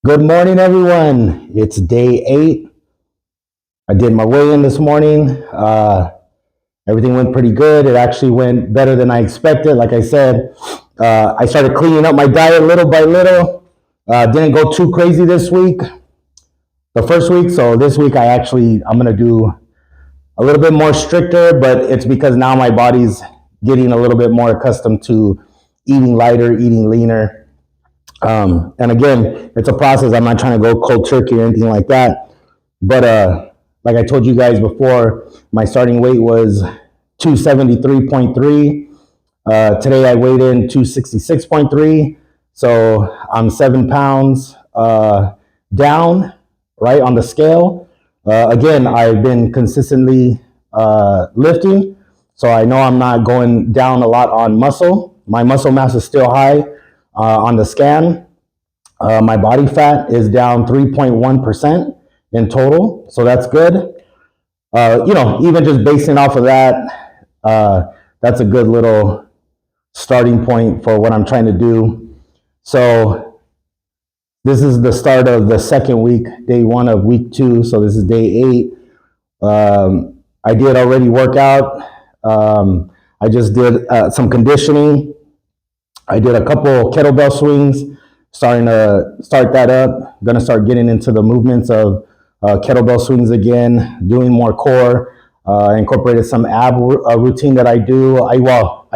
Good morning, everyone. It's day 8. I did my weigh-in this morning. Everything went pretty good. It actually went better than I expected. Like I said, I started cleaning up my diet little by little. Didn't go too crazy this week, the first week. So this week I'm gonna do a little bit more stricter, but it's because now my body's getting a little bit more accustomed to eating lighter, eating leaner. And again, it's a process. I'm not trying to go cold turkey or anything like that. But like I told you guys before, my starting weight was 273.3. Today I weighed in 266.3. So I'm 7 pounds down, right, on the scale. Again, I've been consistently lifting. So I know I'm not going down a lot on muscle. My muscle mass is still high on the scan. My body fat is down 3.1% in total, so that's good. Even just basing off of that, that's a good little starting point for what I'm trying to do. So this is the start of the second week, day 1 of week 2. So this is day 8. I did already work out. I just did some conditioning. I did a couple kettlebell swings, starting to start that up. Gonna start getting into the movements of kettlebell swings again, doing more core. Incorporated some ab routine that I do. I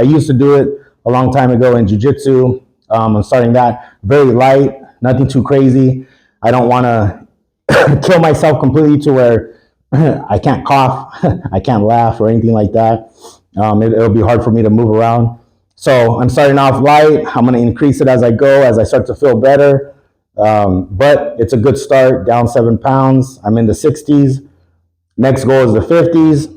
used to do it a long time ago in jiu-jitsu. I'm starting that very light, nothing too crazy. I don't want to kill myself completely to where I can't cough, I can't laugh or anything like that. It'll be hard for me to move around. So I'm starting off light. I'm going to increase it as I go, as I start to feel better. But it's a good start, down 7 pounds. I'm in the 60s. Next goal is the 50s.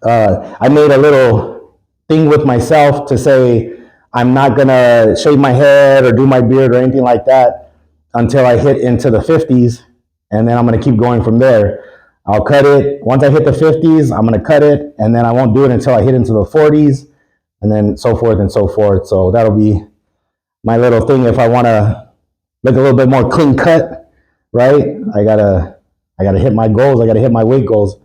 I made a little thing with myself to say I'm not going to shave my head or do my beard or anything like that until I hit into the 50s. And then I'm going to keep going from there. I'll cut it. Once I hit the 50s, I'm going to cut it. And then I won't do it until I hit into the 40s. And then so forth and so forth. So that'll be my little thing if I want to look a little bit more clean cut, right? I gotta hit my goals. I gotta hit my weight goals.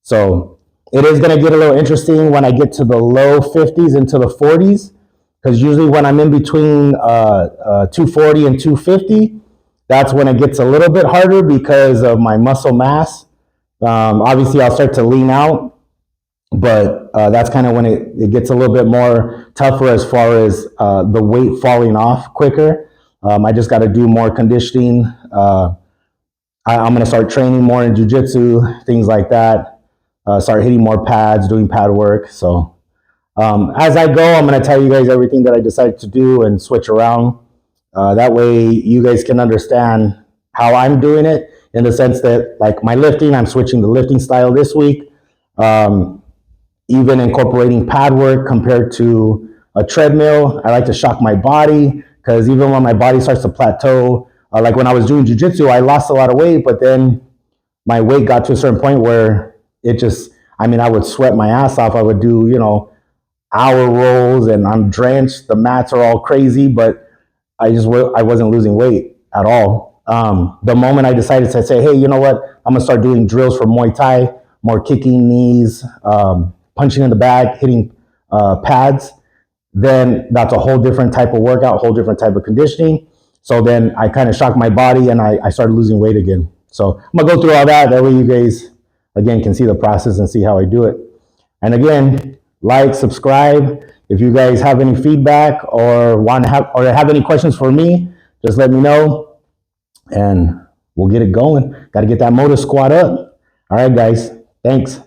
So it is gonna get a little interesting when I get to the low 50s into the 40s, because usually when I'm in between 240 and 250, that's when it gets a little bit harder because of my muscle mass. Obviously, I'll start to lean out, but that's kind of when it gets a little bit more tougher as far as the weight falling off quicker. I just got to do more conditioning. I'm going to start training more in jiu-jitsu, things like that. Start hitting more pads, doing pad work. So as I go, I'm going to tell you guys everything that I decided to do and switch around. That way you guys can understand how I'm doing it, in the sense that, like my lifting, I'm switching the lifting style this week. Even incorporating pad work compared to a treadmill. I like to shock my body, because even when my body starts to plateau, like when I was doing jiu-jitsu, I lost a lot of weight, but then my weight got to a certain point where I would sweat my ass off. I would do, hour rolls and I'm drenched. The mats are all crazy, but I wasn't losing weight at all. The moment I decided to say, hey, you know what? I'm gonna start doing drills for Muay Thai, more kicking knees, punching in the bag, hitting pads, then that's a whole different type of workout, whole different type of conditioning. So then I kind of shocked my body and I started losing weight again. So I'm gonna go through all that. That way you guys, again, can see the process and see how I do it. And again, like, subscribe. If you guys have any feedback or have any questions for me, just let me know and we'll get it going. Got to get that motor squat up. All right, guys. Thanks.